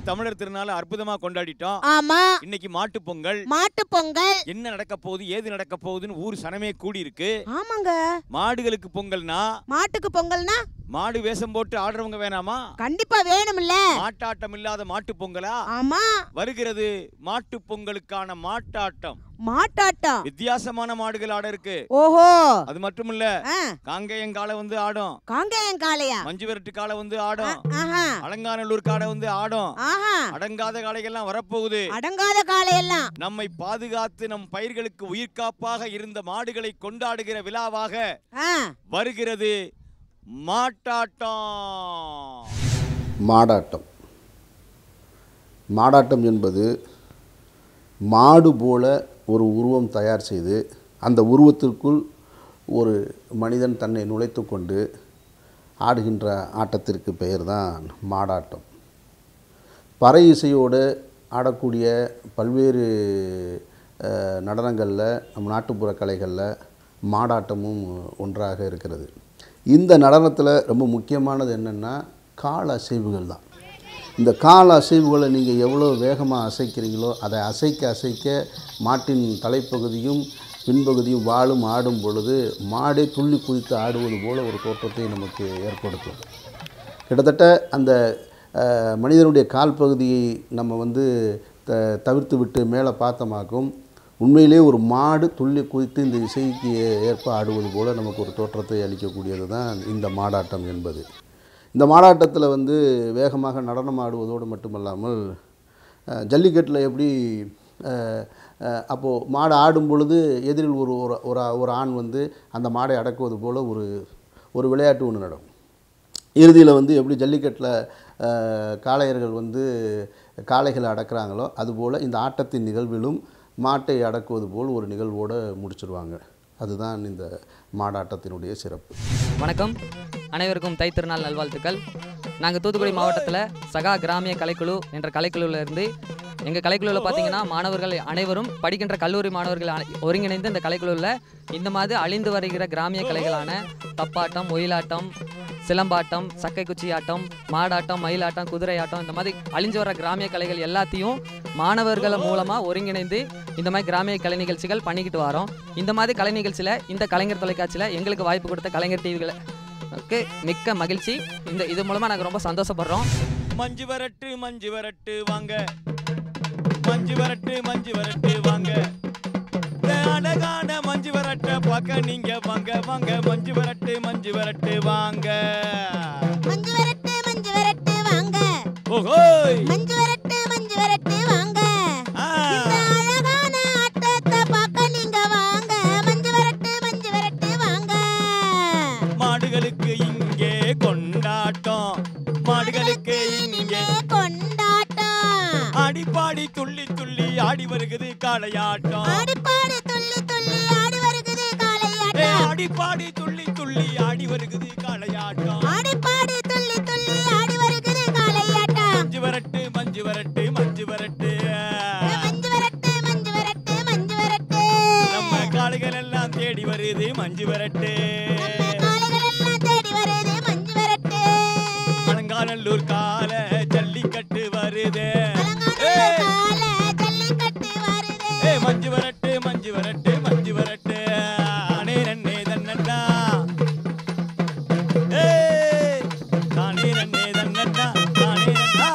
தமிழர் திருநாளை அற்புதமா கொண்டாடிட்டோம். ஆமா. இன்னைக்கு மாட்டு பொங்கல். மாட்டு பொங்கல் என்ன நடக்க போகுது, ஏது நடக்க போகுதுன்னு ஊர் சனமே கூடி இருக்கு. ஆமாங்க. மாடுகளுக்கு பொங்கல்னா, மாட்டுக்கு பொங்கல்னா மாடு வேஷம் போட்டு ஆடுறவங்க வேணாமா? கண்டிப்பா வேணும்ல. மாட்டாட்டம் இல்லாத மாட்டு பொங்கலா? ஆமா. வருகிறது மாட்டு பொங்கலுக்கான மாட்டாட்டம். மாட்டாட்டம் வித்தியாசமான மாடுகள் ஆட இருக்கு. ஓஹோ. அது மட்டும் இல்ல, காங்கேயங்கால வந்து ஆடும். காங்கேயங்காளையா? மஞ்சு விரட்டு காலை வந்து ஆடும். அலங்காநல்லூர் காடை வந்து ஆடும். அடங்காத காளைகள்லாம் வரப்போகுது. அடங்காத காளையெல்லாம் நம்மை பாதுகாத்து நம் பயிர்களுக்கு உயிர்காப்பாக இருந்த மாடுகளை கொண்டாடுகிற விழாவாக வருகிறது மாட்டாட்டம். மாடாட்டம் என்பது மாடு போல ஒரு உருவம் தயார் செய்து அந்த உருவத்திற்குள் ஒரு மனிதன் தன்னை நுழைத்து கொண்டு ஆடுகின்ற ஆட்டத்திற்கு பெயர் தான் மாடாட்டம். பறை இசையோடு ஆடக்கூடிய பல்வேறு நடனங்களில் நம் நாட்டுப்புற கலைகளில் மாடாட்டமும் ஒன்றாக இருக்கிறது. இந்த நடனத்தில் ரொம்ப முக்கியமானது என்னென்னா கால் அசைவுகள் தான். இந்த கால் அசைவுகளை நீங்கள் எவ்வளோ வேகமாக அசைக்கிறீங்களோ அதை அசைக்க அசைக்க மாட்டின் தலைப்பகுதியும் பின்பகுதியும் வாழும் ஆடும் பொழுது மாடே துள்ளி குதித்து ஆடுவது போல் ஒரு தோற்றத்தை நமக்கு ஏற்படுத்தும். கிட்டத்தட்ட அந்த மனிதனுடைய கால் பகுதியை நம்ம வந்து தவிர்த்து விட்டு மேலே பார்த்தமாக்கும் உண்மையிலே ஒரு மாடு துள்ளி குதித்து இந்த இசைக்கு ஏற்ப ஆடுவது போல் நமக்கு ஒரு தோற்றத்தை அளிக்கக்கூடியது தான் இந்த மாடாட்டம் என்பது. இந்த மாடாட்டத்தில் வந்து வேகமாக நடனம் ஆடுவதோடு மட்டுமல்லாமல் ஜல்லிக்கட்டில் எப்படி அப்போது மாடு ஆடும் பொழுது எதிரில் ஒரு ஆண் வந்து அந்த மாடை அடக்குவது போல் ஒரு விளையாட்டு ஒன்று நடக்கும். இறுதியில் வந்து எப்படி ஜல்லிக்கட்டில் காளையர்கள் வந்து காளைகளை அடக்குறாங்களோ அதுபோல் இந்த ஆட்டத்தின் நிகழ்விலும் மாட்டை அடக்குவது போல் ஒரு நிகழ்வோடு முடிச்சிடுவாங்க. அதுதான் இந்த மாடாட்டத்தினுடைய சிறப்பு. வணக்கம், அனைவருக்கும் தை திருநாள் நல்வாழ்த்துக்கள். நாங்கள் தூத்துக்குடி மாவட்டத்தில் சகா கிராமிய கலைக்குழு என்ற கலைக்குழுவிலிருந்து எங்கள் கலைக்குழுவில் பார்த்தீங்கன்னா மாணவர்கள் அனைவரும் படிக்கின்ற கல்லூரி மாணவர்கள் ஒருங்கிணைந்து இந்த கலைக்குழுவில் இந்த மாதிரி அழிந்து வருகிற கிராமிய கலைகளான தப்பாட்டம், ஒயிலாட்டம், சிலம்பாட்டம், சக்கை குச்சி ஆட்டம், மாடாட்டம், மயிலாட்டம், குதிரை ஆட்டம், இந்த மாதிரி அழிஞ்சு வர கிராமிய கலைகள் எல்லாத்தையும் மாணவர்கள் மூலமாக ஒருங்கிணைந்து இந்த மாதிரி கிராமிய கலை நிகழ்ச்சிகள் பண்ணிக்கிட்டு வரோம். இந்த மாதிரி கலை நிகழ்ச்சியில் இந்த கலைஞர் தொலைக்காட்சியில் எங்களுக்கு வாய்ப்பு கொடுத்த கலைஞர் டிவிகளுக்கு மிக்க மகிழ்ச்சி. இது மூலமாக நாங்கள் ரொம்ப சந்தோஷப்படுறோம். மஞ்சு வரட்டு வாங்க, மஞ்சு வரட்டு வாங்க, அழகான மஞ்சு வரட்ட பார்க்க நீங்க வாங்க வாங்க. மஞ்சு வரட்டு வாங்க, மஞ்சு வரட்டு வாங்க. ஓஹோய் மஞ்சு வரட்டு வாங்க. இந்த அழகான ஆட்டத்தை பார்க்க நீங்க வாங்க. மஞ்சு வரட்டு வாங்க. மாடுகளுக்கு இங்கே கொண்டாட்டம், மாடுகளுக்கு இங்கே கொண்டாட்டம். ஆடிப்பாடி துள்ளி துள்ளி ஆடி வருகிறது காளையாட்டம். ஆடிப்பாடி துள்ளி துள்ளி ஆடி வருகிறது காளையாட்டம். ஆடிப்பாடி துள்ளி துள்ளி ஆடி வருகிறது காளையாட்டம். ஆடிப்பாடி துள்ளி துள்ளி ஆடி வருகிறது காளையாட்டம். மஞ்சு வரட்டு மஞ்சு வரட்டு நம்ம காளைகள் எல்லாம் தேடி வருது மஞ்சு வரட்டு. அலங்காநல்லூர் கால ஜல்லிக்கட்டு வருது. மஞ்சு வரட்டு அனே நன்னே தன்னண்ணா, தானே நன்னே தன்னண்ணா, தானே நன்னா.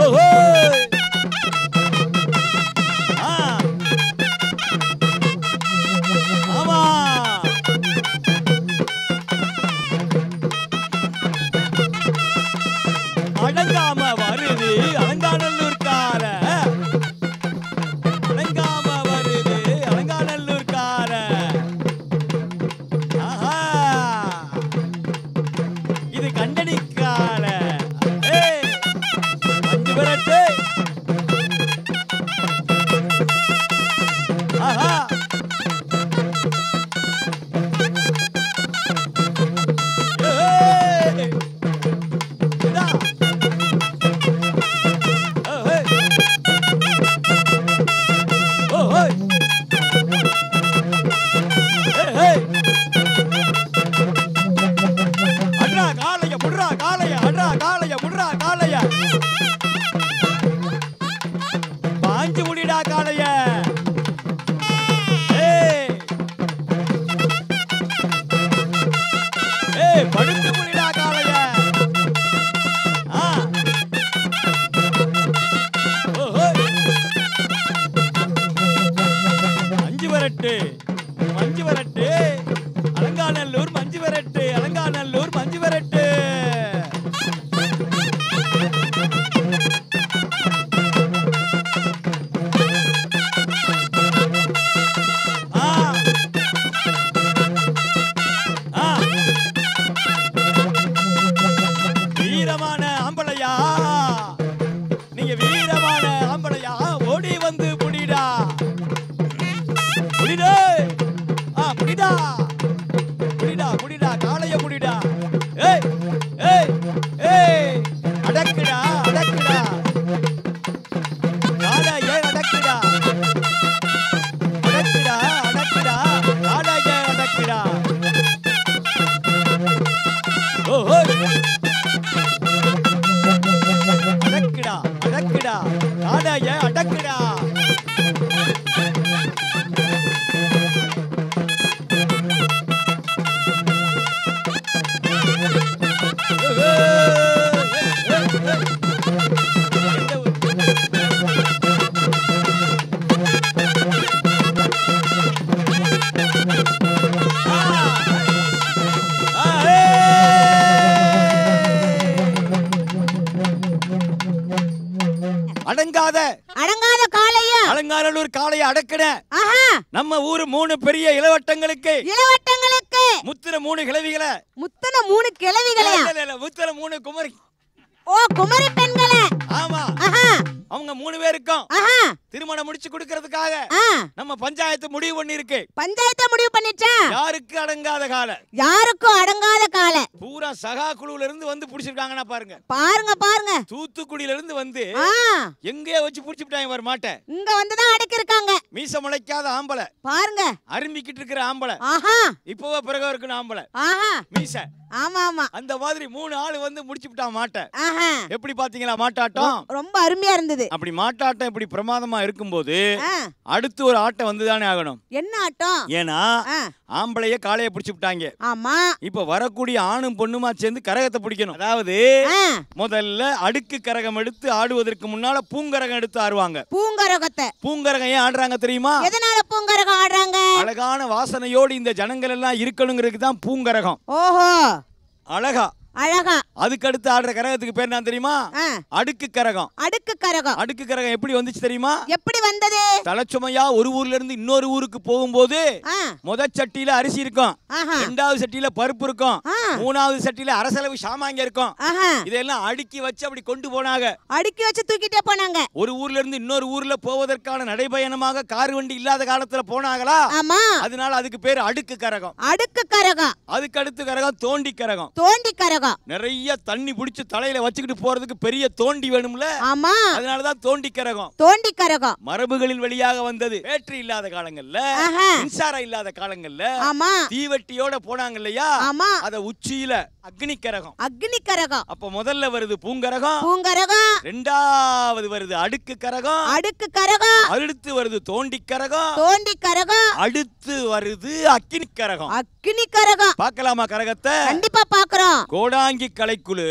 ஓஹோ மஞ்சு விரட்டு அலங்காநல்லூர் மஞ்சு விரட்டு அலங்காநல்லூர் மஞ்சு விரட்டு வீரமான ஆம்பளையா நீங்க வீரமான ஆம்பளையா ஓடி வந்து புடிடா புடிடா புடிடா புடிடா புடிடா காளைய புடிடா ஏய் ஏய் ஏய் அடக்குடா அடக்குடா காளைய அடக்குடா அடக்குடா அடக்குடா காளைய அடக்குடா ஓ அடக்குடா அடக்குடா காளைய அடக்குடா அடங்காத அடங்காத காளையா அலங்காநல்லூர் காளைய அடக்கின நம்ம ஊரு 3 பெரிய இளவட்டங்களுக்கு முத்திர 3 கிழவிகளை முத்தன 3 கிழவிகளா முத்திர 3 குமரி ஓ குமரி பெண்களே ஆமா அவங்க 3 பேருக்கும் திருமணம் முடிச்சு கொடுக்கிறதுக்காக நம்ம பஞ்சாயத்து முடிவு பண்ணி இருக்கு. பஞ்சாயத்து முடிவு பண்ணிச்சா? யாருக்கு அடங்காத காலை யாருக்கும் அடங்காத காலை பூரா சகா குழுல இருந்து வந்து புடிச்சிருக்காங்கன்னா பாருங்க பாருங்க பாருங்க. தூத்துக்குடியில இருந்து வந்து எங்கேயே வச்சு புடிச்சிட்டாங்க வர மாட்டேன். இங்க வந்து தான் அடக்கி இருக்காங்க. மீச முளைக்காத ஆம்பளை பாருங்க அரும்பிக்கிட்டு இருக்கிற ஆம்பளை இப்பவே பிறகு இருக்கணும் ஆம்பளை மீச. ஆமா ஆமா அந்த மாதிரி 3 ஆளு வந்து முடிச்சுட்டா மாட்டேன். எப்படி பாத்தீங்களா மாட்டாட்டம்? ரொம்ப அருமையா இருந்தது. அப்படி மாட்டாட்டம் இப்படி பிரமாதமா இருக்கும்போது அடுத்து ஒரு ஆட்டம் வந்துதானே ஆகணும். என்ன ஆட்டம்? ஏன்னா ஆம்பளைய காளைய பிடிச்சு விட்டாங்க. ஆமா இப்ப வரக்கூடிய ஆணும் பொண்ணுமா சேர்ந்து கரகத்தை பிடிக்கணும். அதாவது முதல்ல அடுக்கு கரகம் எடுத்து ஆடுவதற்கு முன்னால பூங்கரகம் எடுத்து ஆடுவாங்க. பூங்கரகத்தை பூங்கரகம் ஏன் ஆடுறாங்க தெரியுமா? எதனால பூங்கரகம் ஆடுறாங்க? அழகான வாசனையோடு இந்த ஜனங்கள் எல்லாம் இருக்கணுங்கிறதுக்கு தான் பூங்கரகம். ஓஹோ அழகா அழகா. அதுக்கு அடுத்து ஆடுற கரகத்துக்கு பேர் என்ன தெரியுமா? அடுக்கு கரகம். அடுக்கு கரகம். அடுக்கு கரகம் எப்படி வந்துச்சு தெரியுமா? எப்படி வந்தது? தலைச்சுமையா ஒரு ஊர்ல இருந்து இன்னொரு ஊருக்கு போகும்போது முதல் சட்டியில அரிசி இருக்கும், இரண்டாவது சட்டியில பருப்பு இருக்கும், மூணாவது சட்டியில அரசளவு சாமாங்க இருக்கும். இதெல்லாம் அடுக்கி வச்சு அப்படி கொண்டு போனாங்க. அடுக்கி வச்சு தூக்கிட்டே போனாங்க. ஒரு ஊர்ல இருந்து இன்னொரு ஊர்ல போவதற்கான நடைபயணமாக கார் வண்டி இல்லாத காலத்துல போனாங்களா? ஆமா. அதனால அதுக்கு பேர் அடுக்கு கரகம். அடுக்கு கரகம். அதுக்கு அடுத்து கரகம் தோண்டி கரகம். தோண்டி கரகம் நிறைய தண்ணி பிடிச்சு தலையில வச்சுக்கிட்டு போறதுக்கு பெரிய தோண்டி வேணும்ல? ஆமா. அதனாலதான் தோண்டி கரகம். தோண்டி கரகம் மரபுகளின் வழியாக வந்தது. பேட்டரி இல்லாத காலங்கள்ல, மின்சாரம் இல்லாத காலங்கள்ல தீவட்டியோட போனாங்க இல்லையா? அத உச்சியில அக்னி கரகம். அக்னி கரகம். அப்ப முதல்ல வருது பூங்கரகம். பூங்கரகம். இரண்டாவது வருது அடுக்கு கரகம். அடுக்கு கரகம். அடுத்து வருது தோண்டி கரகம். தோண்டி கரகம். அடுத்து வருது அக்னி கரகம். அக்னி கரகம். பார்க்கலாமா கரகத்தை? கண்டிப்பா பார்க்கறோம். கோடாங்கி கலைக்குழு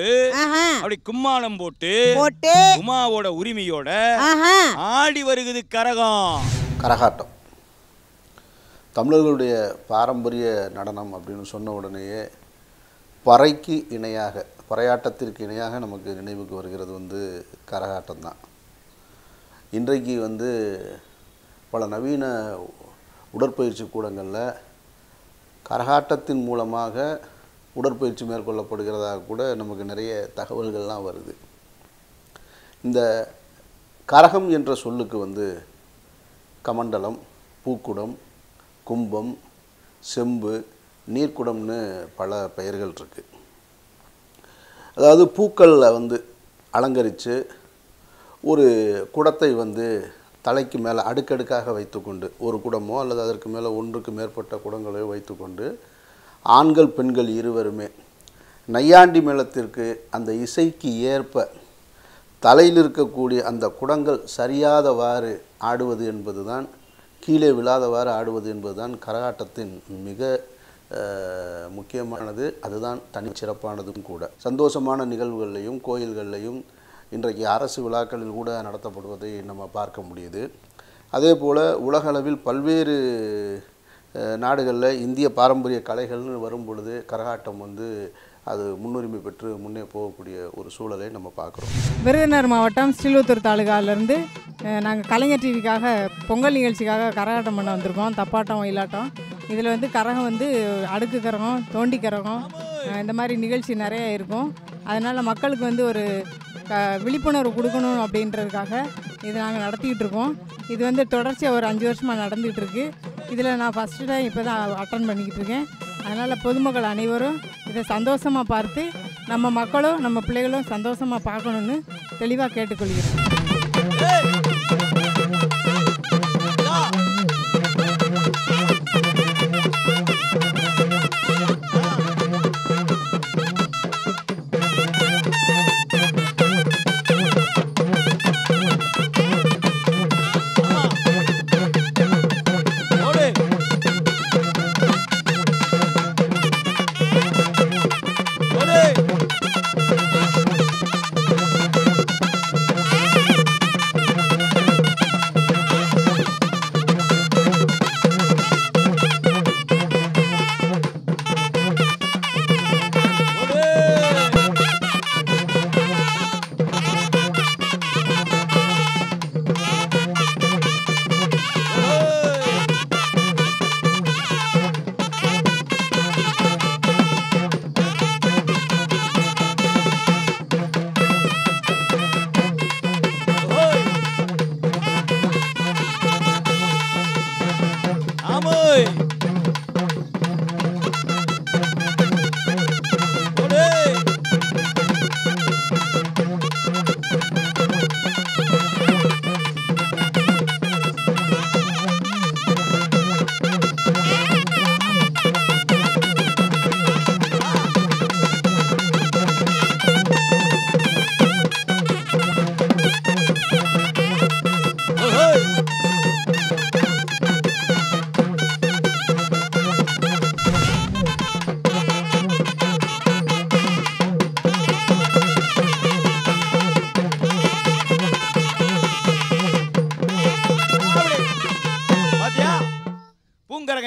அப்படி கும்மாளம் போட்டு உமாவோட உரிமையோட ஆடி வருகிறது கரகம். கரகாட்டம் தமிழர்களுடைய பாரம்பரிய நடனம் அப்படின்னு சொன்ன உடனேயே பறைக்கு இணையாக, பறையாட்டத்திற்கு இணையாக நமக்கு நினைவுக்கு வருகிறது கரகாட்டம் தான். இன்றைக்கு பல நவீன உடற்பயிற்சி கூடங்களில் கரகாட்டத்தின் மூலமாக உடற்பயிற்சி மேற்கொள்ளப்படுகிறதாக கூட நமக்கு நிறைய தகவல்கள்லாம் வருது. இந்த கரகம் என்ற சொல்லுக்கு கமண்டலம், பூக்குடம், கும்பம், செம்பு, நீர்க்குடம்னு பல பெயர்கள் இருக்குது. அதாவது பூக்களில் அலங்கரித்து ஒரு குடத்தை தலைக்கு மேலே அடுக்கடுக்காக வைத்துக்கொண்டு, ஒரு குடமோ அல்லது அதற்கு மேலே ஒன்றுக்கு மேற்பட்ட குடங்களையோ வைத்துக்கொண்டு ஆண்கள் பெண்கள் இருவருமே நையாண்டி மேளத்திற்கு அந்த இசைக்கு ஏற்ப தலையில் இருக்கக்கூடிய அந்த குடங்கள் சரியாதவாறு ஆடுவது என்பது தான், கீழே விழாதவாறு ஆடுவது என்பது தான் கரகாட்டத்தின் மிக முக்கியமானது. அதுதான் தனிச்சிறப்பானதும் கூட. சந்தோஷமான நிகழ்வுகள்லையும் கோயில்கள்லையும் இன்றைக்கு அரசு விழாக்களில் கூட நடத்தப்படுவதை நம்ம பார்க்க முடியுது. அதே போல் உலகளவில் பல்வேறு நாடுகளில் இந்திய பாரம்பரிய கலைகள்னு வரும் பொழுது கரகாட்டம் வந்து அது முன்னுரிமை பெற்று முன்னே போகக்கூடிய ஒரு சூழலை நம்ம பார்க்குறோம். விருதுநகர் மாவட்டம் ஸ்ரீலூத்தூர் தாலுகாவிலேருந்து நாங்கள் கலைஞர் டிவிக்காக பொங்கல் நிகழ்ச்சிக்காக கரகாட்டம் பண்ண வந்திருக்கோம். தப்பாட்டம் ஒயிலாட்டம். இதில் வந்து கரகம் வந்து அடுக்கு கரகம், தோண்டி கரகம், இந்த மாதிரி நிகழ்ச்சி நிறைய இருக்கும். அதனால் மக்களுக்கு வந்து ஒரு விழிப்புணர்வு கொடுக்கணும் அப்படின்றதுக்காக இதை நாங்கள் நடத்திக்கிட்டு இருக்கோம். இது வந்து தொடர்ச்சியாக ஒரு 5 வருஷமாக நடந்துகிட்ருக்கு. இதில் நான் ஃபஸ்ட்டு டைம் இப்போ தான் அட்டன் பண்ணிக்கிட்டு இருக்கேன். அதனால் பொதுமக்கள் அனைவரும் இதை சந்தோஷமாக பார்த்து நம்ம மக்களும் நம்ம பிள்ளைகளும் சந்தோஷமாக பார்க்கணுன்னு தெளிவாக கேட்டுக்கொள்கிறேன்.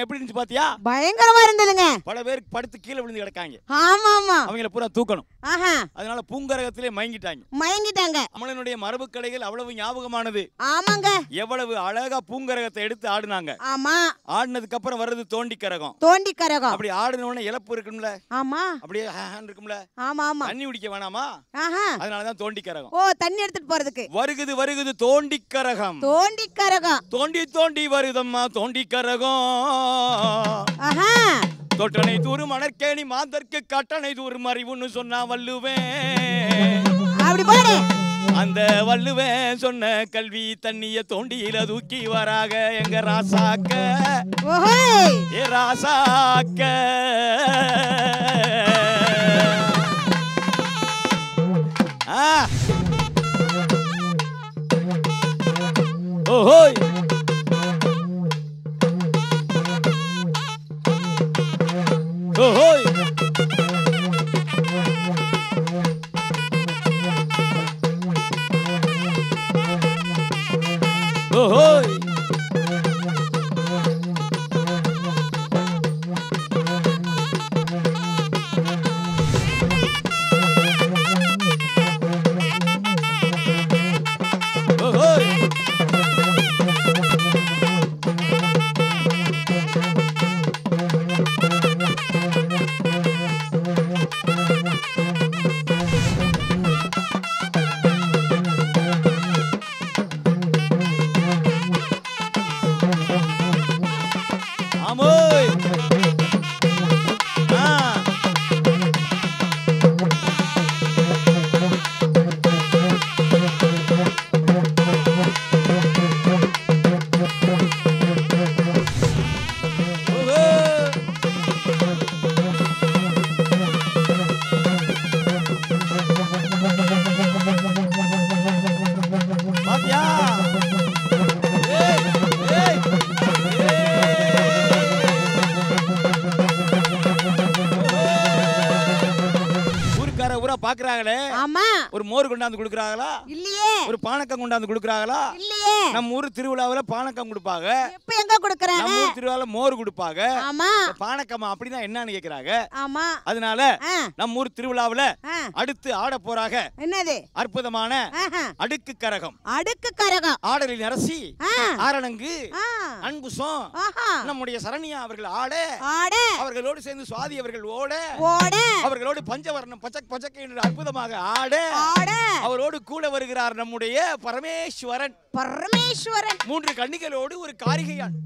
எப்படி இருந்துச்சு பாத்தியா? பயங்கரமா இருந்ததுங்க. பல பேர் படுத்து கீழே விழுந்து கிடக்காங்க. ஆமா ஆமா. அவங்கள பூரா தூக்கணும். ஆஹா. அதனால பூங்கரகத்திலே மயங்கிட்டாங்க. அமலனுடைய மரபு கலைகள் அவ்வளவு ஞாபகமானது. ஆமாங்க. எவ்வளவு அழகா பூங்கரகத்தை எடுத்து ஆடுனாங்க. ஆமா. ஆடினதுக்கு அப்புறம் வர்றது தோண்டி கரகம். அப்படி ஆடுன உடனே இழப்பு இருக்கும்ல. ஆமா. அப்படியே இருக்கும்ல. ஆமா ஆமா. தண்ணி குடிக்க வேணாமா? ஆஹா. அதனால தான் தோண்டி கரகம். ஓ, தண்ணி எடுத்துட்டு போறதுக்கு. வருகுது தோண்டி கரகம். தோண்டி தோண்டி வருதம்மா தோண்டி கரகம். ஆஹா. தொட்டனை தூரு மணற்கேணி மாந்தர்க்கு கட்டணை தூரும் அறிவுன்னு சொன்னா வள்ளுவேன். அப்படி போடு. அந்த வள்ளுவேன் சொன்ன கல்வி தண்ணிய தோண்டியில தூக்கி வராக எங்க ராசாக்க. ஏ ராசாக்க. ஓஹோய். ஓஹோய். ஓஹோய். பாக்குறாங்களே, ஆமா, ஒரு மோர் கொண்டாந்து கொடுக்குறாங்களா? இல்லையே. ஒரு பானக்கம் கொண்டாந்து கொடுக்குறாங்களா? இல்லையே. நம்ம ஊர் திருவிழாவுல பானக்கம் கொடுப்பாங்க. இப்ப எங்க கொடுக்கறாங்க? நம்ம ஊர் திருவிழால மோர் கொடுப்பாங்க. ஆமா. பானக்கமா அப்படினா என்னன்னு கேக்குறாங்க. ஆமா. அதனால நம்ம ஊர் திருவிழாவுல அடுத்து ஆட போறாங்க. என்னது? அற்புதமான அடுக்கு கரகம். அடுக்கு கரகம். ஆடலின் அரசி ஆரணங்கு அன்புசம் நம்முடைய சரண்யா அவர்கள் ஆட, அவர்களோடு சேர்ந்து சுவாதி அவர்கள் ஓட, அவர்களோடு பஞ்சவர்ணம் பச்சக் பச்சக் என்று அற்புதமாக ஆட, அவரோடு கூட வருகிறார் நம்முடைய பரமேஸ்வரன். பரமேஸ்வரன் 3 கன்னிகளோடு ஒரு காரிகையான்.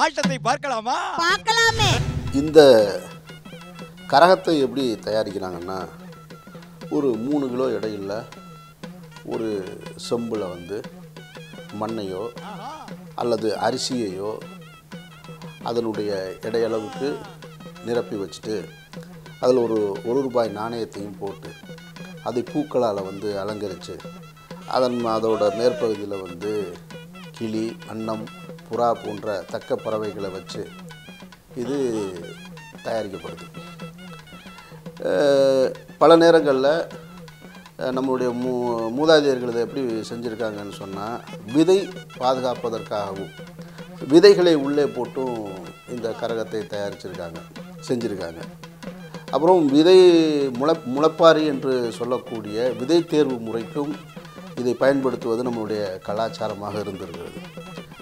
ஆட்டத்தை பார்க்கலாமா? பார்க்கலாமே. இந்த கரகத்தை எப்படி தயாரிக்கிறாங்கன்னா, ஒரு 3 கிலோ எடையில் ஒரு செம்பில் வந்து மண்ணையோ அல்லது அரிசியையோ அதனுடைய எடையளவுக்கு நிரப்பி வச்சுட்டு அதில் ஒரு ரூபாய் நாணயத்தையும் போட்டு அதை பூக்களால் வந்து அலங்கரித்து அதோட மேற்பகுதியில் வந்து கிளி, அன்னம், புறா போன்ற தக்க பறவைகளை வச்சு இது தயாரிக்கப்படுது. பல நேரங்களில் நம்மளுடைய மூதாதையர்கள் இதை எப்படி செஞ்சுருக்காங்கன்னு சொன்னால், விதை பாதுகாப்பதற்காகவும் விதைகளை உள்ளே போட்டும் இந்த கரகத்தை செஞ்சுருக்காங்க. அப்புறம் விதை முளைப்பாரி என்று சொல்லக்கூடிய விதை தேர்வு முறைக்கும் இதை பயன்படுத்துவது நம்மளுடைய கலாச்சாரமாக இருந்திருக்கிறது.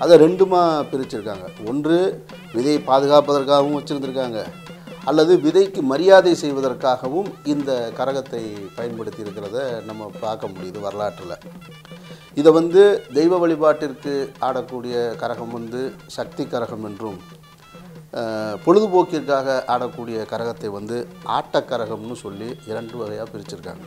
அதை 2மா பிரிச்சிருக்காங்க. ஒன்று விதையை பாதுகாப்பதற்காகவும் வச்சுருந்துருக்காங்க, அல்லது விதைக்கு மரியாதை செய்வதற்காகவும் இந்த கரகத்தை பயன்படுத்தி இருக்கிறத நம்ம பார்க்க முடியுது வரலாற்றில். இதை வந்து தெய்வ வழிபாட்டிற்கு ஆடக்கூடிய கரகம் வந்து சக்தி கரகம் என்றும், பொழுதுபோக்கிற்காக ஆடக்கூடிய கரகத்தை வந்து ஆட்டக்கரகம்னு சொல்லி 2 வகையாக பிரிச்சிருக்காங்க.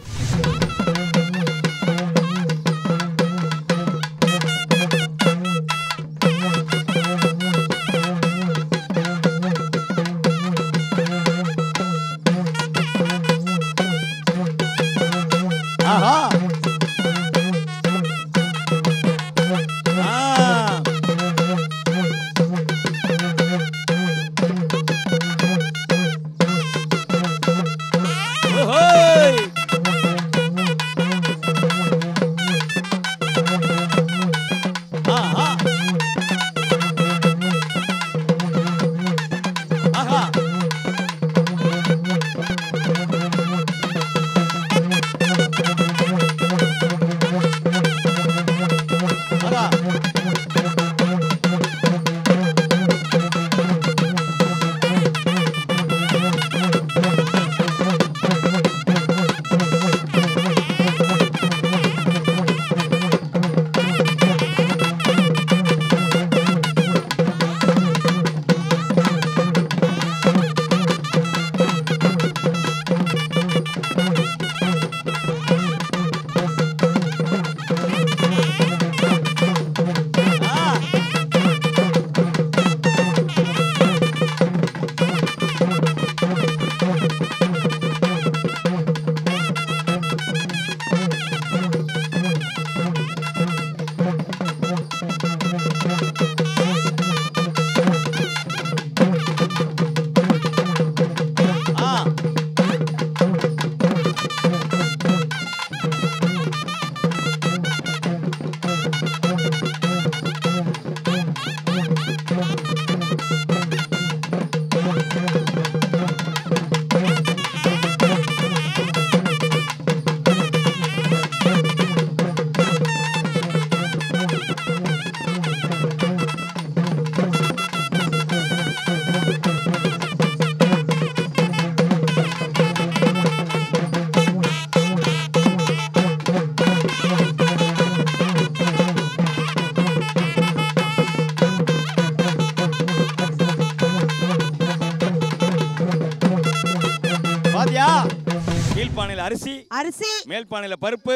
அரிசி, மேல் பானையில பருப்பு,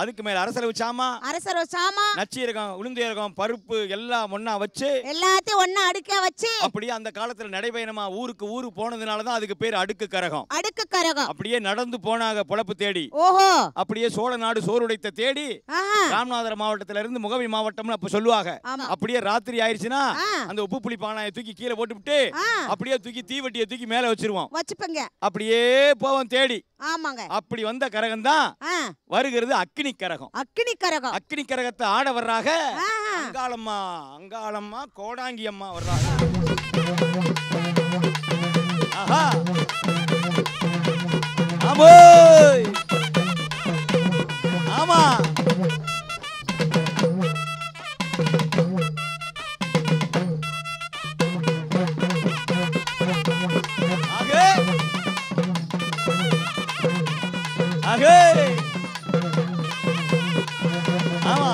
அதுக்கு மேல அரசரவு சாமா, நச்சீரகம், உளுந்தீரகம், பருப்பு எல்லாம் ஒண்ணா வச்சு எல்லாத்தையும் ஒண்ணா அடுக்க வச்சு அப்படியே அந்த காலத்துல நடைபயணமா ஊருக்கு ஊரு போனதுனால தான் அதுக்கு பேர் அடுக்கு கரகம். அப்படியே நடந்து போனாங்க பொழப்பு தேடி. அப்படியே சோழ நாடு சோறுடைத்த தேடி ராமநாதபுரம் மாவட்டத்துல இருந்து முகவி மாவட்டம்னு அப்ப சொல்லுவாங்க. அப்படியே ராத்திரி ஆயிடுச்சுன்னா அந்த உப்பு புளி பானையை தூக்கி கீழே போட்டுவிட்டு அப்படியே தூக்கி தீவட்டியை தூக்கி மேல வச்சிருவோம். அப்படியே போவோம் தேடி. ஆமாங்க. அப்படி வந்த கரகம் தான் வருகிறது அக்கினி கரகம். அக்கினி கரகம். அக்கினி கரகத்தை ஆட வர்றாங்க அங்காளம்மா. அங்காளம்மா கோடாங்கி அம்மா வர்றாங்க. ஆஹா ஆமோய் ஆமா ஆகே ஆகே ஆமா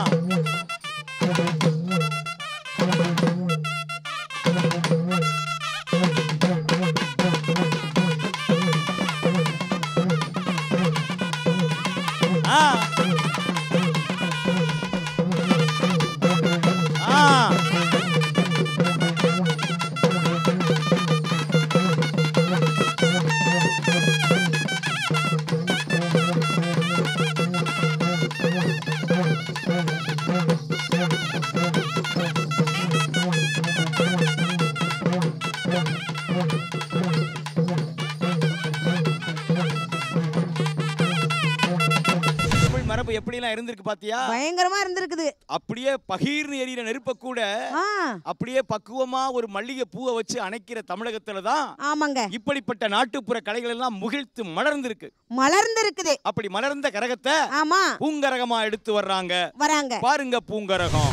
எப்படிலாம் இருந்திருக்கு பாத்தியா? பயங்கரமா இருந்திருக்குது. அப்படியே பகீர்னு எரியிற நெருப்ப கூட அப்படியே பக்குவமா ஒரு மல்லிகை பூவை வச்சு அணைக்கிற தமிழகத்துல தான் ஆமாங்க இப்படிப்பட்ட நாட்டுப்புற கலைகள் எல்லாம் முகிழ்த்து மலர்ந்திருக்குது. அப்படி மலர்ந்த கரகத்தை ஆமா பூங்கரகமா எடுத்து வர்றாங்க. பாருங்க பூங்கரகம்.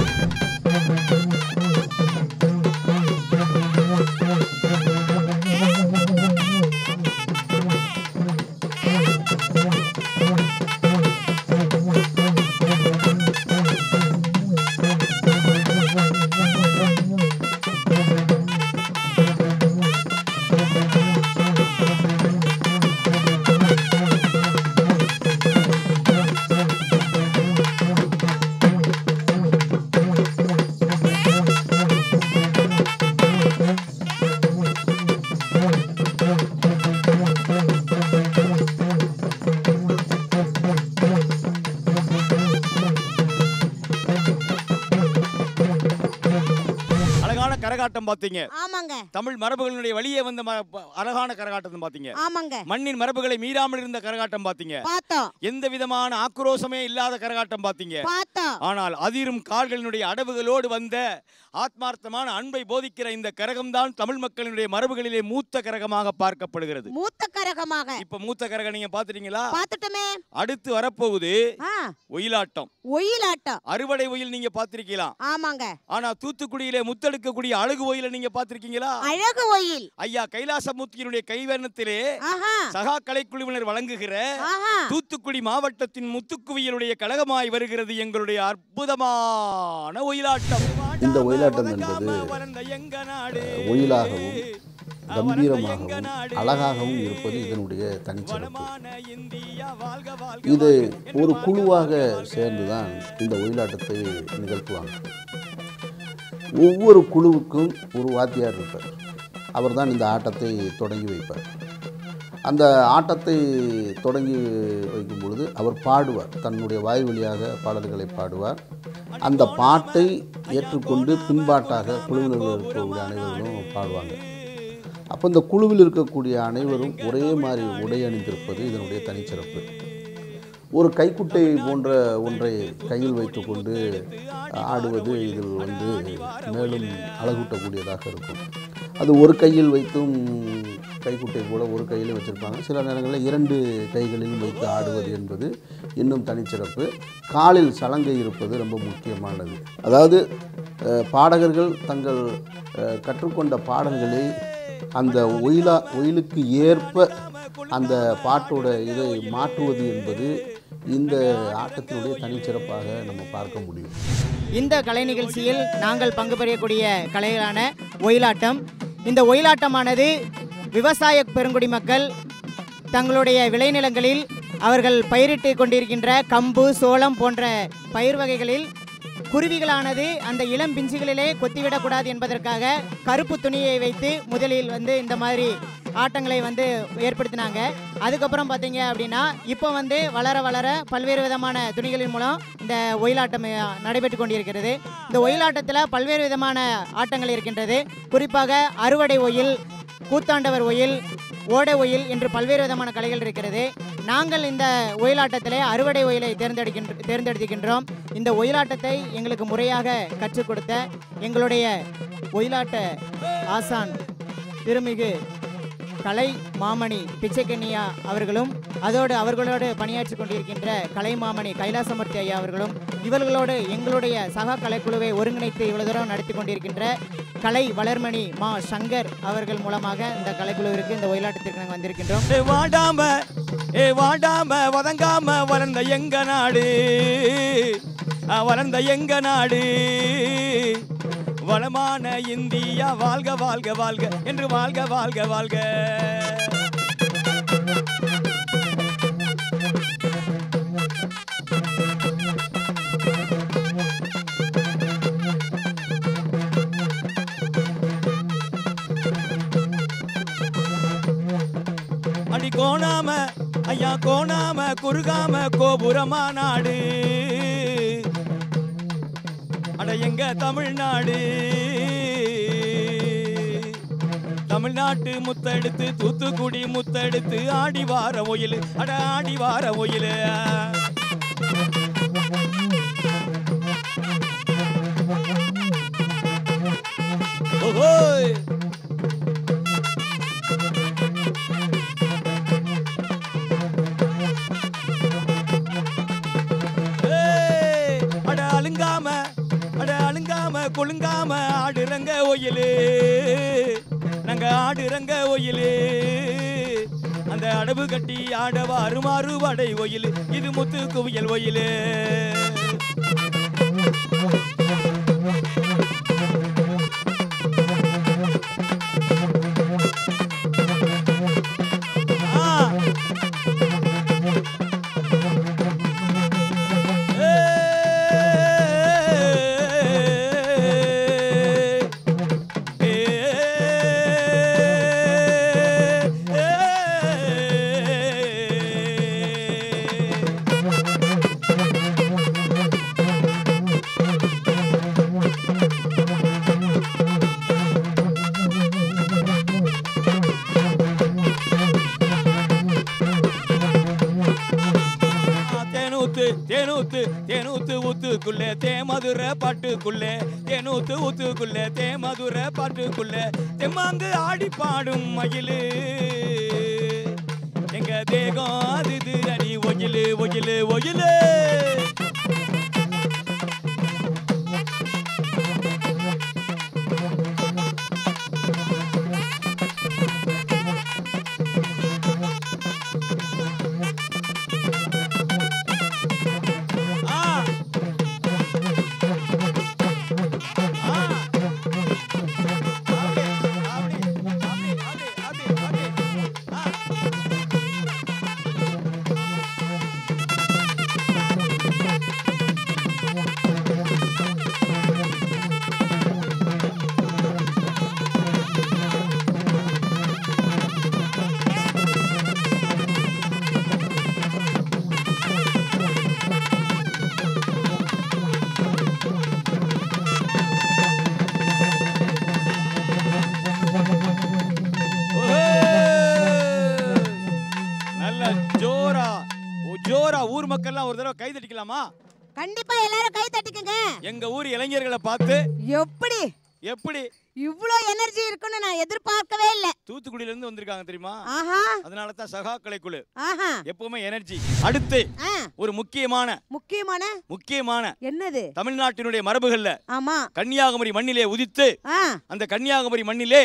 கரகாட்டம் பாத்தீங்க. ஆமாங்க. தமிழ் மரபுகளுடைய வழியே வந்த அழகான கரகாட்டம் பாத்தீங்க. ஆமாங்க. மண்ணின் மரபுகளை மீறாமல் இருந்த கரகாட்டம் பாத்தீங்க. பார்த்தோம். எந்த விதமான ஆக்ரோஷமே இல்லாத கரகாட்டம் பாத்தீங்க. பார்த்தோம். ஆனால் அதிரும் கால்களினுடைய அடவுகளோடு வந்த ஆத்மார்த்தமான அன்பை போதிக்கிற இந்த கரகம் தான் தமிழ் மக்களினுடைய மரபுகளிலே மூத்த கரகமாக பார்க்கப்படுகிறது. மூத்த கரகமாக. இப்ப மூத்த கரகம் நீங்க பாத்துட்டீங்களா? பாத்துட்டோமே. அடுத்து வரப்போகுது ஒயிலாட்டம். ஒயிலாட்டம். அறுவடை ஒயில் நீங்க பாத்திருக்கீங்களா? ஆமாங்க. ஆனா தூத்துக்குடியிலே முத்தெடுக்கக்கூடிய அழகு ஒயில நீங்க பாத்திருக்கீங்களா? அழகு ஒயில். ஐயா கைலாசமூர்த்தியினுடைய கைவர்ணத்திலே சகா கலைக்குழுவினர் வழங்குகிற தூத்துக்குடி மாவட்டத்தின் முத்துக்குவியலுடைய கழகமாய் வருகிறது எங்களுடைய அற்புதமான ஒயிலாட்டம். இந்த ஒயிலாட்டம் என்பது ஒயிலாகவும் கம்பீரமாகவும் அழகாகவும் இருப்பது இதனுடைய தனிச்சிறப்பு. இது ஒரு குழுவாக சேர்ந்துதான் இந்த ஒயிலாட்டத்தை நிகழ்த்துவாங்க. ஒவ்வொரு குழுவுக்கும் ஒரு வாத்தியார் இருப்பார். அவர் தான் இந்த ஆட்டத்தை தொடங்கி வைப்பார். அந்த ஆட்டத்தை தொடங்கி வைக்கும் பொழுது அவர் பாடுவார். தன்னுடைய வாய் வழியாக பாடல்களை பாடுவார். அந்த பாட்டை ஏற்றுக்கொண்டு பின்பாட்டாக குழுவினர்கள் இருக்கக்கூடிய அனைவர்களும் பாடுவாங்க. அப்போ இந்த குழுவில் இருக்கக்கூடிய அனைவரும் ஒரே மாதிரி உடை அணிந்திருப்பது இதனுடைய தனிச்சிறப்பு. ஒரு கைக்குட்டை போன்ற ஒன்றை கையில் வைத்துக்கொண்டு ஆடுவது இதில் மேலும் அழகூட்டக்கூடியதாக இருக்கும். அது ஒரு கையில் வைத்தும் கைக்குட்டை போல ஒரு கையில் வச்சுருப்பாங்க. சில நேரங்களில் 2 கைகளிலும் வைத்து ஆடுவது என்பது இன்னும் தனிச்சிறப்பு. காலில் சலங்கை இருப்பது ரொம்ப முக்கியமானது. அதாவது பாடகர்கள் தங்கள் கற்றுக்கொண்ட பாடல்களை அந்த ஒயிலுக்கு ஏற்ப அந்த பாட்டோட இதை மாற்றுவது என்பது இந்த ஆட்டத்தினுடைய தனிச்சிறப்பாக நம்ம பார்க்க முடியும். இந்த கலை நிகழ்ச்சியில் நாங்கள் பங்கு பெறக்கூடிய கலைகளான ஒயிலாட்டம். இந்த ஒயிலாட்டமானது விவசாய பெருங்குடி மக்கள் தங்களுடைய விளைநிலங்களில் அவர்கள் பயிரிட்டு கொண்டிருக்கின்ற கம்பு, சோளம் போன்ற பயிர் வகைகளில் குருவிகளானது அந்த இளம் பிஞ்சுகளிலே கொத்திவிடக்கூடாது என்பதற்காக கருப்பு துணியை வைத்து முதலில் இந்த மாதிரி ஆட்டங்களை ஏற்படுத்தினாங்க. அதுக்கப்புறம் பார்த்தீங்க அப்படின்னா இப்போ வளர வளர பல்வேறு விதமான துணிகளின் மூலம் இந்த ஒயிலாட்டம் நடைபெற்று கொண்டிருக்கிறது. இந்த ஒயிலாட்டத்தில் பல்வேறு விதமான ஆட்டங்கள் இருக்கின்றது. குறிப்பாக அறுவடை ஒயில், கூத்தாண்டவர் ஒயில், ஓட ஒயில் என்று பல்வேறு விதமான கலைகள் இருக்கிறது. நாங்கள் இந்த ஒயிலாட்டத்திலே அறுவடை ஒயிலை தேர்ந்தெடுக்கின்றோம். இந்த ஒயிலாட்டத்தை எங்களுக்கு முறையாக கற்றுக் கொடுத்த எங்களுடைய ஒயிலாட்ட ஆசான் திருமிகு கலை மாமணி பிச்சைக்கண்ணியா அவர்களும், அதோடு அவர்களோடு பணியாற்றி கொண்டிருக்கின்ற கலை மாமணி கைலாசமூர்த்தி ஐயா அவர்களும், இவர்களோடு எங்களுடைய சகா கலைக்குழுவை ஒருங்கிணைத்து இவ்வளவு தூரம் நடத்தி கொண்டிருக்கின்ற கலை வளர்மணி மா சங்கர் அவர்கள் மூலமாக இந்த கலைக்குழுவிற்கு இந்த ஒயிலாட்டத்திற்கு நாங்கள் வந்திருக்கின்றோம். வாடாம வதங்காம வளர்ந்த எங்க நாடு, வளர்ந்த எங்க நாடு, வளமான இந்தியா வாழ்க வாழ்க வாழ்க என்று வாழ்க வாழ்க வாழ்க. அடி கோணாம ஐயா கோணாம குறுகாம கோபுரமா நாடு, அட எங்க தமிழ்நாடு, தமிழ்நாட்டு முத்தெடுத்து தூத்துக்குடி முத்தெடுத்து ஆடி வார ஒயில், அட ஆடி வார ஒயில். ஓஹோய் கொழுங்காம ஆடுறங்க ஒயிலு, நாங்க ஆடுறங்க ஒயிலு, அந்த அடவு கட்டி ஆடவா அருமாறு வடை ஒயிலு, இது முத்து குவியல் ஒயிலு. தேனூத்து ஊத்துக்குள்ளே தேமதுர பாட்டுக்குள்ளே, தேனூத்து ஊத்துக்குள்ளே தேமதுர பாட்டுக்குள்ளே, தெம்மாங்கு ஆடி பாடும் மயிலு, எங்க தேகம் அது அடி ஒயிலு ஒயிலு ஒயிலு. ஊர் மக்கள் ஒரு தடவை கை தட்டிக்கலாமா? கண்டிப்பா எல்லாரும் கை தட்டிக்கங்க. எங்க ஊர் இளைஞர்களை பார்த்து எப்படி எப்படி இவ்ளோ எனர்ஜி இருக்குன்னு நான் எதிர்பார்க்கவே இல்ல. தூத்துக்குடியில இருந்து வந்திருக்காங்க தெரியுமா? அதனால தான் சகா கலைக்குழு எப்பவுமே எனர்ஜி. அடுத்து ஒரு முக்கியமான என்னது? தமிழ்நாட்டினுடைய மரபுகள்ல ஆமா கன்னியாகுமரி மண்ணிலே உதித்து அந்த கன்னியாகுமரி மண்ணிலே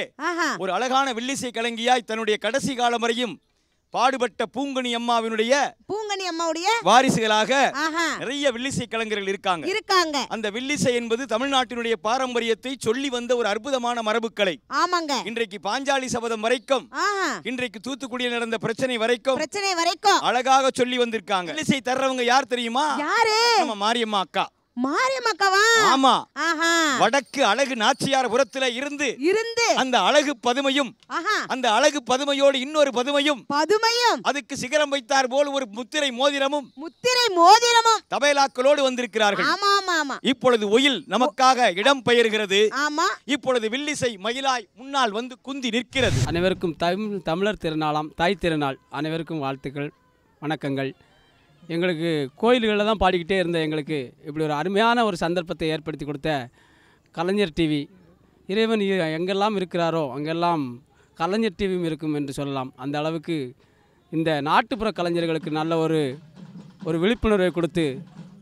ஒரு அழகான வில்லிசை கலைஞியாய் தன்னுடைய கடைசி காலம் வரையும் பாடுபட்ட பூங்கனி அம்மாவுடைய வாரிசுகளாக நிறைய வில்லிசை கலைஞர்கள் இருக்காங்க. அந்த வில்லிசை என்பது தமிழ்நாட்டினுடைய பாரம்பரியத்தை சொல்லி வந்த ஒரு அற்புதமான மரபுக்கலை. ஆமாங்க. இன்றைக்கு பாஞ்சாலி சபதம் வரைக்கும், இன்றைக்கு தூத்துக்குடியில் நடந்த பிரச்சனை வரைக்கும் அழகாக சொல்லி வந்திருக்காங்க. வில்லிசை தர்றவங்க யார் தெரியுமா? யாரு? நம்ம மாரியம்மா அக்கா. மாரியம்மக்கவா? ஆமா. ஆஹா. வடக்கு அழகு நாச்சியார் புறத்துல இருந்து அந்த அழகு பதுமையும் அந்த அழகு பதுமையோடு இன்னொரு பதுமையும் அதுக்கு சிகரம் வைத்தார் போல் ஒரு முத்திரை மோதிரமும் தபேலாக்களோடு வந்திருக்கிறார்கள். இப்பொழுது ஒயில் நமக்காக இடம் பெயர்கிறது. இப்பொழுது வில்லிசை மயிலாய் முன்னால் வந்து குந்தி நிற்கிறது. அனைவருக்கும் தமிழர் திருநாளாம் தாய் திருநாள் அனைவருக்கும் வாழ்த்துக்கள், வணக்கங்கள். எங்களுக்கு கோயில்களில் தான் பாடிக்கிட்டே இருந்த எங்களுக்கு இப்படி ஒரு அருமையான ஒரு சந்தர்ப்பத்தை ஏற்படுத்தி கொடுத்த கலைஞர் டிவி, இறைவன் எங்கெல்லாம் இருக்கிறாரோ அங்கெல்லாம் கலைஞர் டிவியும் இருக்கும் என்று சொல்லலாம். அந்த அளவுக்கு இந்த நாட்டுப்புற கலைஞர்களுக்கு நல்ல ஒரு விழிப்புணர்வை கொடுத்து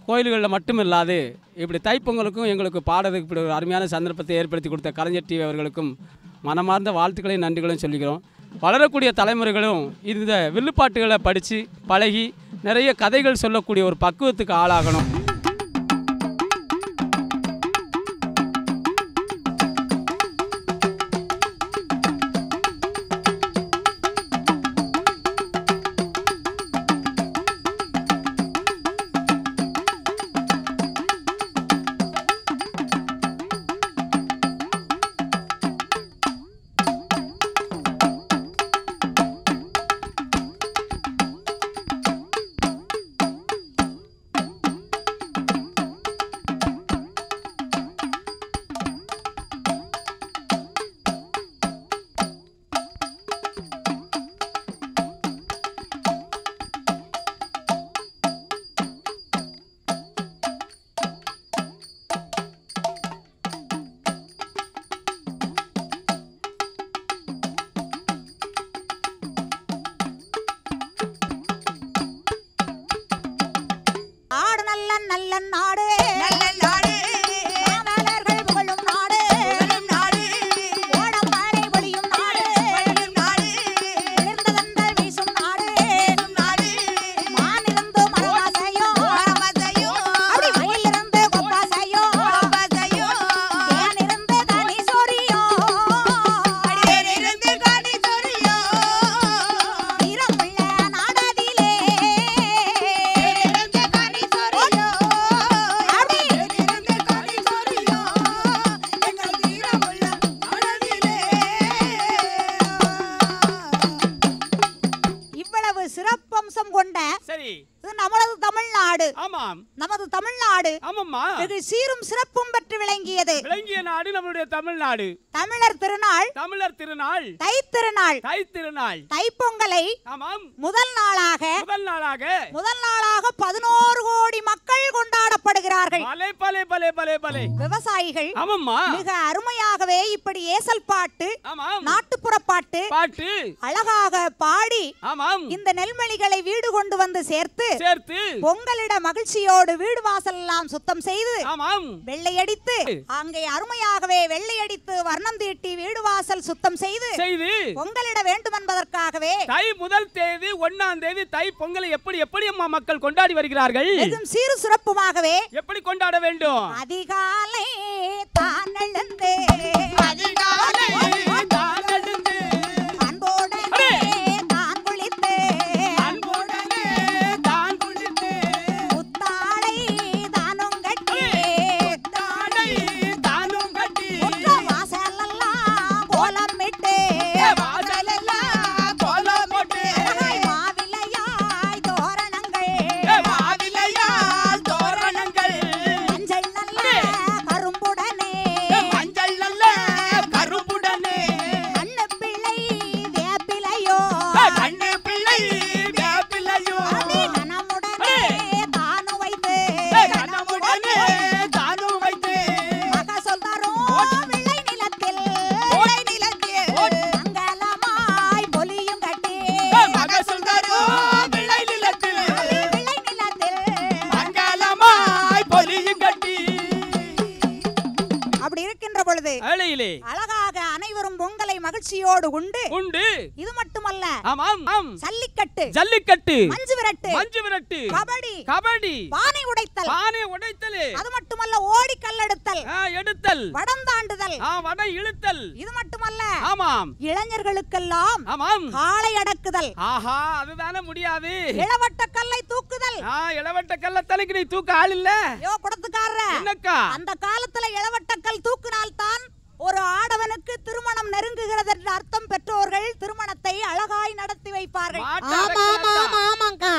கோயில்களில் மட்டும் இல்லாது இப்படி தைப்பொங்கலுக்கும் எங்களுக்கு பாடுறதுக்கு இப்படி ஒரு அருமையான சந்தர்ப்பத்தை ஏற்படுத்தி கொடுத்த கலைஞர் டிவி அவர்களுக்கும் மனமார்ந்த வாழ்த்துக்களையும் நன்றிகளையும் சொல்லிக்கிறோம். வளரக்கூடிய தலைமுறைகளும் இந்த வில்லுப்பாட்டுகளை படித்து பழகி நிறைய கதைகள் சொல்லக்கூடிய ஒரு பக்குவத்துக்கு ஆளாகணும். சீரும் சிறப்பும் பெற்று விளங்கிய நாடு நம்முடைய தமிழ்நாடு. தமிழர் திருநாள் தைப்பொங்கலை முதல் நாளாக 11 கோடி மக்கள் கொண்டாடப்படுகிறார்கள். விவசாயிகள் மிக அருமையாகவே இப்படி ஏசல் பாட்டு, நாட்டுப்புற பாட்டு அழகாக பாடி இந்த நெல்மணிகளை வீடு கொண்டு வந்து சேர்த்து பொங்கலிட மகிழ்ச்சியோடு வீடு வாசல் எல்லாம் சுத்தம் செய்து வெள்ளையடித்து அங்கே அருமையாகவே வெள்ளையடித்து வர்ணம் தீட்டி வீடு வாசல் சுத்தம் செய்து பொங்கலிட வேண்டும் என்பதற்காகவே தை முதல் தேதி 1ஆம் தேதி தை பொங்கலை எப்படி அம்மா மக்கள் கொண்டாடி வருகிறார்கள். சீரு சிறப்புமாகவே எப்படி கொண்டாட வேண்டும்? அதிகாலை தான் எழுந்து கரும்புடனே மகிழ்ச்சியோடு உண்டு. இது மட்டுமல்ல, ஜல்லிக்கட்டு, மஞ்சு விரட்டு, கபடி, பானை உடைத்தல், அது மட்டுமல்ல ஓடி கல்லெடுத்தல், வடம் தாண்டுதல், வடை இழுத்தல், இது மட்டுமல்ல, இளைஞர்களுக்கெல்லாம் காளை அடக்குதல். ஆஹா, அதுதானே முடியாது. இளவட்ட கல்லை தூக்குதல். இளவட்ட கல்ல தலைக்கு நீ தூக்க ஆள் இல்ல. என்னக்கா, அந்த காலத்துல இளவட்ட கல் தூக்கினால்தான் ஒரு ஆடவனுக்கு திருமணம் நெருங்குகிறது என்ற அர்த்தம் பெற்றோர்கள் திருமணத்தை அழகாய் நடத்தி வைப்பார்கள். ஆமாங்கா,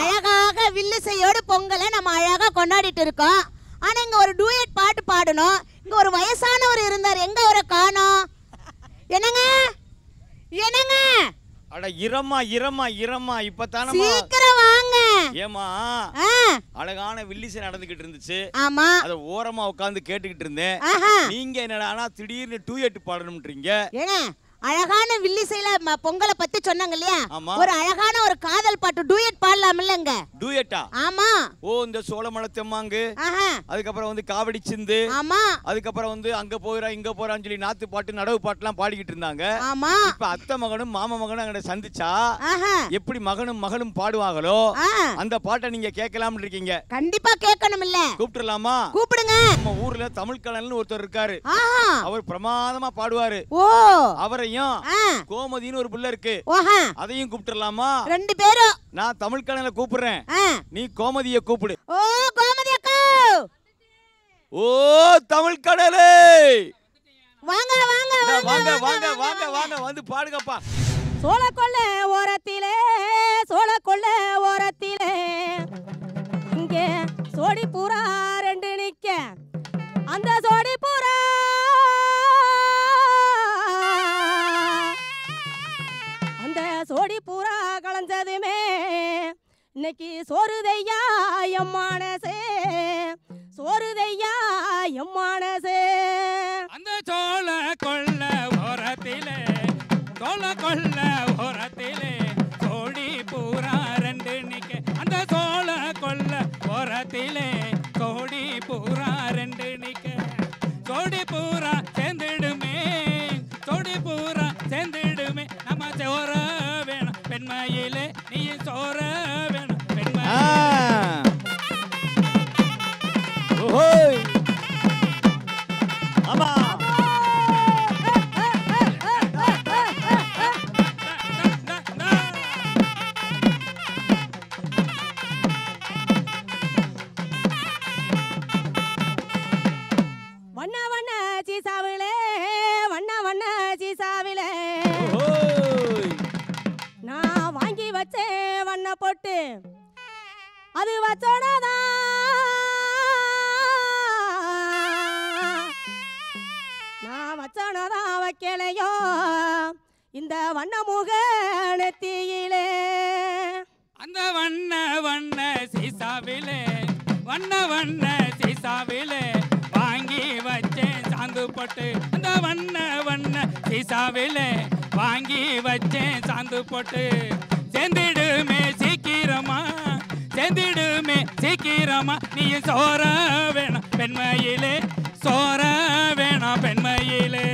அழகாக வில்லிசையோடு பொங்கலை நம்ம அழகா கொண்டாடிட்டு இருக்கோம். ஆனா இங்க ஒரு டூயட் பாட்டு பாடணும். இங்க ஒரு வயசானவர் இருந்தார், எங்க அவரை காணோம்? என்னங்க என்னங்க? அட இரமா இப்பதானே சீக்கிரம் வாங்க. ஏமா, அழகான வில்லிசை நடந்துகிட்டு இருந்துச்சு. ஆமா, அத ஓரமா உட்கார்ந்து கேட்டுக்கிட்டு இருந்தேன். நீங்க என்னடா திடீர்னு டூயட் பாடணும்ன்றீங்க? ஏங்க, அழகான வில்லிசையில பொங்கலை பத்தி சொன்னாங்க இல்லையா, ஒரு அழகான ஒரு காதல் பாட்டு டூயட் பாடலாம் இல்லங்க? டூயட்டா? ஆமா. ஓ, இந்த சோளமளத்தம்மாங்கு, அதுக்கப்புறம் வந்து காவடி சிந்து, ஆமா, அதுக்கப்புறம் வந்து அங்க போறா இங்க போறான்னு சொல்லி நாத்து பாட்டு நடவு பாட்டுலாம் பாடிக்கிட்டு இருந்தாங்க. ஆமா. இப்ப அத்தை மகனும் மாமா மகனும் அங்க சந்திச்சா எப்படி மகனும் மகளும் பாடுவாங்களோ அந்த பாட்டை நீங்க கேட்கலாம்னு இருக்கீங்க. கண்டிப்பா கேட்கணும் இல்ல? கூப்பிட்டுலாமா? கூப்பிடுங்க. நம்ம ஊர்ல தமிழ் கலன்னு ஒருத்தர் இருக்காரு. அவர் பிரமாதமா பாடுவாரு. ஓ, அவரை கோமதின்னு ஒரு புள்ள இருக்கு, அதையும் கூப்பிட்டுலாமா? ரெண்டு பேரும். நான் தமிழ் கணல கூப்பிடுறேன், நீ கோமதியை கூப்பிடு. ஓ கோமதி அக்கா, ஓ தமிழ் கடலே, வாங்க வாங்க வாங்க வாங்க வாங்க வாங்க வந்து பாடுங்கப்பா. சோளக்கொள்ள ஓரத்திலே இங்கே சோடி பூரா ரெண்டு நிக்க, அந்த சோடி பூரா சோடி பூரா கலஞ்சதுமே இன்னைக்கு சோறுதையா எம்மானசே, சோறுதையா எம்மானசே. அந்த சோள கொள்ள ஓரத்திலே சோடி பூரா ரெண்டு நிக்க, அந்த சோள கொள்ள ஓரத்திலே சோடி பூரா ரெண்டு நிக்க, சோடி பூரா சேர்ந்துடுமே, சோடி பூரா சேர்ந்துடுமே, நம்ம சோற வேணும் பெண்மையிலே, நீ சோற வேணும் பெண்மையிலே. ஆமா, வண்ண சீசாவிலே நான் வாங்கி வச்சேன் வண்ண போட்டு, அது வச்சோனதா நான் வச்சோனதா வைக்கலையோ இந்த வண்ண முக நெத்தியிலே, அந்த வண்ண சீசாவிலே வண்ண சீசாவிலே வாங்கி வச்சேன் சாந்து போட்டு, அந்த வண்ண சீசாவிலே வாங்கி வச்சேன் சாந்து போட்டு, சேர்ந்திடுமே சீக்கிரமா, சேர்ந்திடுமே சீக்கிரமா, நீ சோற வேணும் பெண்மையிலே, சோற வேணும் பெண்மையிலே.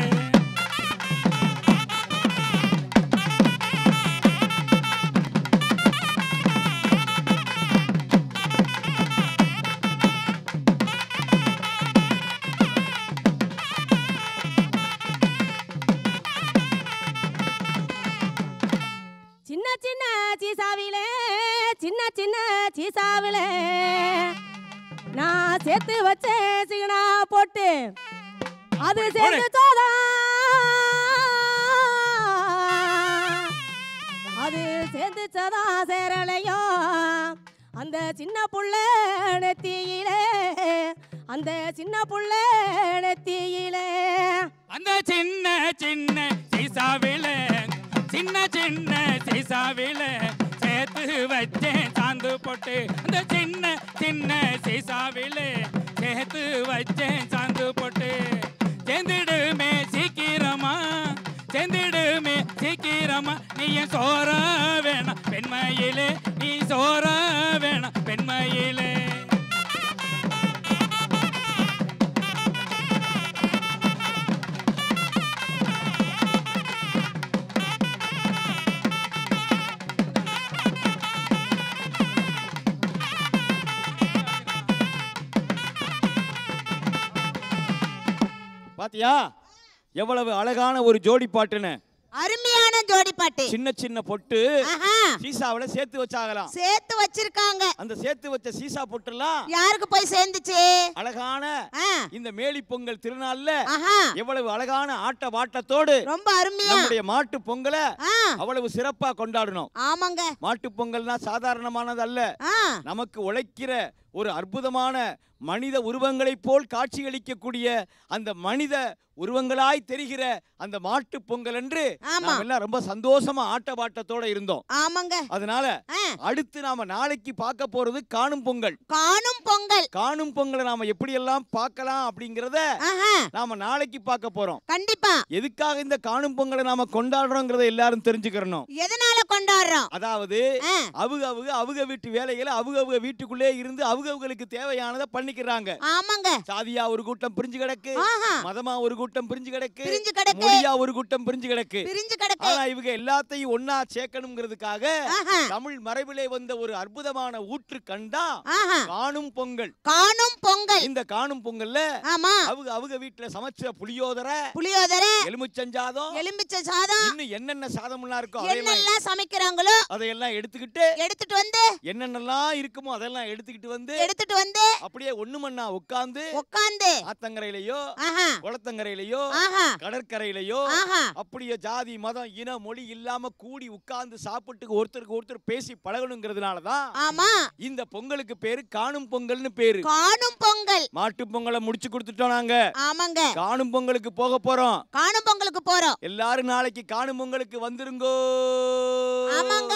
சின்ன சீசாவிலே நான் சேர்த்து வச்சேன் சிகனா போட்டு, அது சேர்ந்து சோதா, அது சேர்ந்து சதா சேரலையோ அந்த சின்ன புள்ள நெத்தியிலே, அந்த சின்ன புள்ள நெத்தியிலே, அந்த சின்ன சீசாவிலே சின்ன சீசாவிலே சேர்த்து வச்சேன் சாந்து போட்டு, அந்த சின்ன சீசாவிலே சேர்த்து வச்சேன் சாந்து போட்டு, சேர்ந்திடுமே சீக்கிரமா, சேர்ந்திடுமே சீக்கிரமா, நீ சோற வேணும் பெண்மையிலே, நீ சோற வேணும் பெண்மையிலே. பாத்தியா எவ்வளவு அழகான ஒரு ஜோடி பாட்டுன்னு. அருமையான ஜோடி பாட்டு. சின்ன சின்ன பொட்டு சீசாவுல சேர்த்து வச்சாகலாம். சேர்த்து வச்சிருக்காங்க. அந்த சேர்த்து வச்ச சீசா பொட்டுலாம் யாருக்கு போய் சேர்ந்துச்சு? அழகான இந்த மேலி பொங்கல் திருநாள்ல எவ்வளவு அழகான ஆட்ட பாட்டத்தோடு ரொம்ப அருமையா நம்முடைய மாட்டு பொங்கலை அவ்வளவு சிறப்பா கொண்டாடணும். ஆமாங்க. மாட்டு பொங்கல்னா சாதாரணமானது அல்ல. நமக்கு உழைக்கிற ஒரு அற்புதமான மனித உருவங்களைப் போல் காட்சியளிக்கக்கூடிய அந்த மனித உருவங்களாய் தெரிகிற அந்த மாட்டு பொங்கல் என்று நாம எல்லாம் ரொம்ப சந்தோஷமா ஆட்ட பாட்டத்தோட இருந்தோம். ஆமாங்க. அதனால அடுத்து நாம நாளைக்கு பார்க்க போறது காணும் பொங்கல். காணும் பொங்கல். காணும் பொங்கலை நாம எப்படி எல்லாம் பார்க்கலாம் அப்படிங்கறத நாம நாளைக்கு பார்க்க போறோம். கண்டிப்பா. எதுக்காக இந்த காணும் பொங்கலை நாம கொண்டாடுறோம்ங்கறத எல்லாரும் தெரிஞ்சுக்கணும். எதனால கொண்டாடுறோம்? அதாவது அவங்க வீட்டு வேலைகளை அவங்க வீட்டுக்குள்ளே இருந்து அவங்களுக்கு தேவையானதை பண்ணிக்கிறாங்க. ஆமாங்க. சாதியா ஒரு கூட்டம் பிரிஞ்சு கிடக்கு, மதமா ஒரு கூட்டம் பிரிஞ்சு கிடக்கு, மொழியா ஒரு கூட்டம் பிரிஞ்சு கிடக்கு. ஆனா இவங்க எல்லாத்தையும் ஒன்னா சேர்க்கணும்ங்கிறதுக்காக தமிழ் மரபிலே வந்த ஒரு அற்புதமான ஊற்று கண்டா காணும் பொங்கல். காணும் பொங்கல். இந்த காணும் பொங்கல்ல அவங்க வீட்டுல சமைச்ச புளியோதரை, எலுமிச்சை சாதம், இன்னும் என்னென்ன சாதம்லாம் இருக்கோ என்னெல்லாம் சமைக்கிறாங்களோ அதையெல்லாம் எடுத்துட்டு வந்து என்னென்னலாம் இருக்குமோ அதெல்லாம் எடுத்துட்டு வந்து அப்படியே ஒண்ணு மண்ணா உட்கார்ந்து ஆத்தங்கரையிலயோ குளத்தங்கரையிலயோ கடற்கரையிலயோ அப்படியே ஜாதி மதம் இன மொழி இல்லாம கூடி உட்கார்ந்து சாப்பிட்டு ஒருத்தருக்கு ஒருத்தர் பேசி பழகணுங்கிறதுனாலதான் இந்த பொங்கலுக்கு பேரு காணும் பொங்கல்னு பேரு. காணும் பொங்கல். மாட்டு பொங்கலை முடிச்சு கொடுத்துட்டோம் நாங்க. ஆமாங்க. காணும் பொங்கலுக்கு போக போறோம். காணும் பொங்கலுக்கு போறோம். எல்லாரும் நாளைக்கு காணும் பொங்கலுக்கு வந்துருங்கோ. ஆமாங்க.